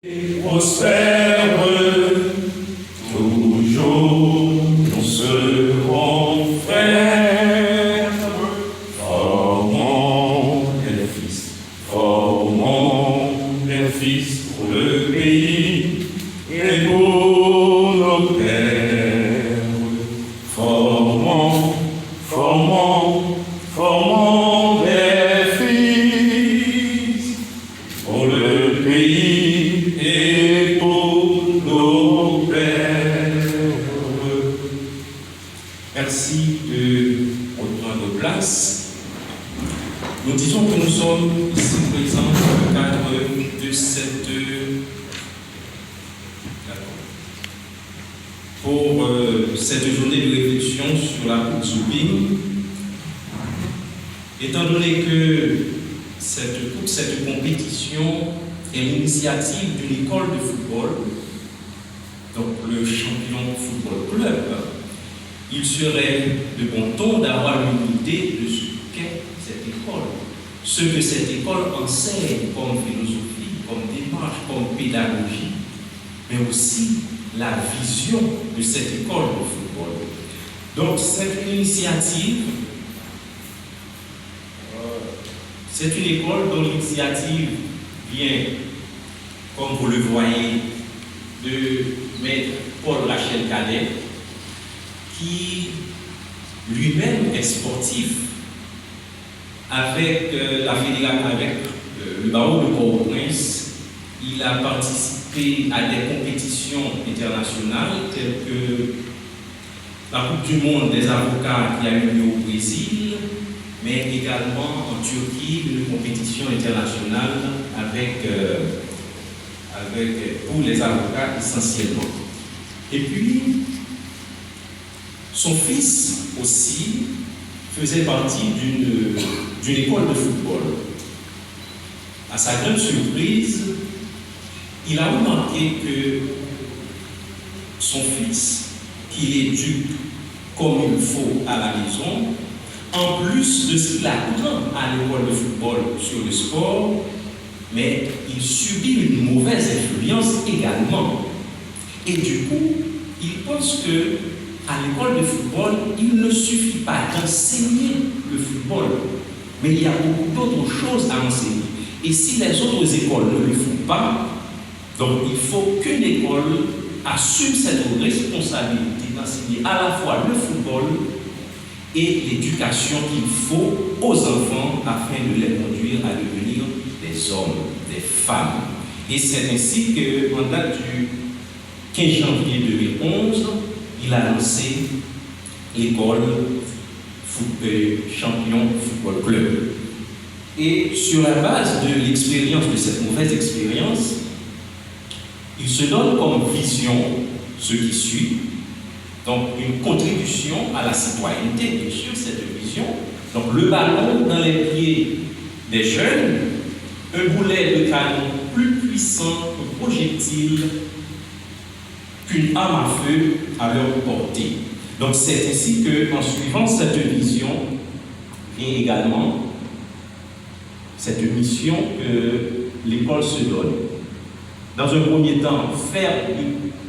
Prospère, toujours nous serons frères, formons les fils pour le pays et pour nos pères. Formons les fils pour le pays et pour nos pères. Merci de reprendre place. Nous disons que nous sommes ici présents dans le cadre de cette journée de réflexion sur la Coupe Zoubing. Étant donné que cette compétition est l'initiative d'une école de football, donc le Champion Football Club, il serait de bon ton d'avoir une idée de ce qu'est cette école, ce que cette école enseigne comme philosophie, comme démarche, comme pédagogie, mais aussi la vision de cette école de football. Donc cette initiative, c'est une école dont l'initiative vient, comme vous le voyez, de maître Paul Rachel Cadet, qui lui-même est sportif avec la fédération, avec le barreau de Port-au-Prince. Il a participé à des compétitions internationales telles que la Coupe du Monde des avocats qui a eu lieu au Brésil, mais également en Turquie, une compétition internationale pour les avocats essentiellement. Et puis, son fils aussi faisait partie d'une école de football. À sa grande surprise, il a remarqué que son fils, qu'il éduque comme il faut à la maison, en plus de ce qu'il apprend à l'école de football sur le sport, mais il subit une mauvaise influence également. Et du coup, il pense que à l'école de football, il ne suffit pas d'enseigner le football, mais il y a beaucoup d'autres choses à enseigner. Et si les autres écoles ne le font pas, donc il faut qu'une école assume cette responsabilité d'enseigner à la fois le football et l'éducation qu'il faut aux enfants afin de les conduire à devenir des hommes, des femmes. Et c'est ainsi qu'en date du 15 janvier 2011, il a lancé l'école Champion Football Club. Et sur la base de l'expérience, de cette mauvaise expérience, il se donne comme vision ce qui suit. Donc une contribution à la citoyenneté, bien sûr, cette vision. Donc le ballon dans les pieds des jeunes, un boulet de canon plus puissant qu'un projectile, qu'une arme à feu à leur portée. Donc c'est ainsi qu'en suivant cette vision vient également cette mission que l'école se donne. Dans un premier temps, faire de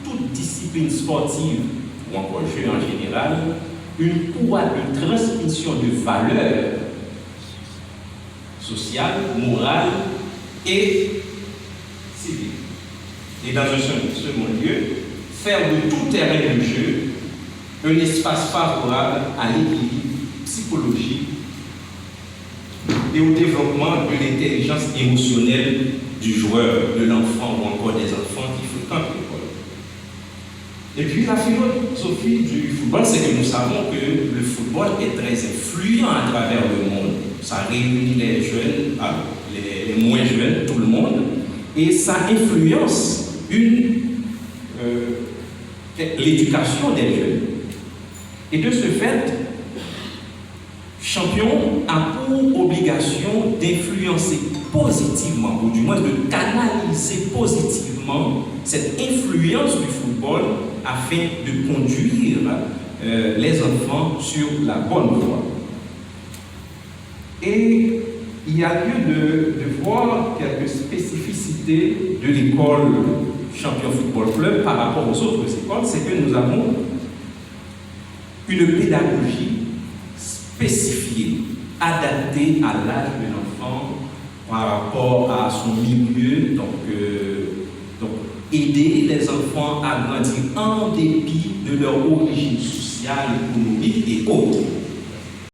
toute discipline sportive ou encore jeu en général, une voie de transmission de valeurs sociales, morales et civiques. Et dans un second lieu, faire de tout terrain de jeu un espace favorable à l'équilibre psychologique et au développement de l'intelligence émotionnelle du joueur, de l'enfant ou encore des enfants qui fréquentent l'école. Et puis la philosophie du football, c'est que nous savons que le football est très influent à travers le monde. Ça réunit les jeunes, les moins jeunes, tout le monde, et ça influence l'éducation des jeunes. Et de ce fait, Champion a pour obligation d'influencer positivement, ou du moins de canaliser positivement cette influence du football afin de conduire les enfants sur la bonne voie. Et il y a lieu de voir quelques spécificités de l'école Champion Football Club par rapport aux autres écoles, c'est que nous avons une pédagogie spécifiée, adaptée à l'âge de l'enfant par rapport à son milieu, donc aider les enfants à grandir en dépit de leur origine sociale, économique et autres.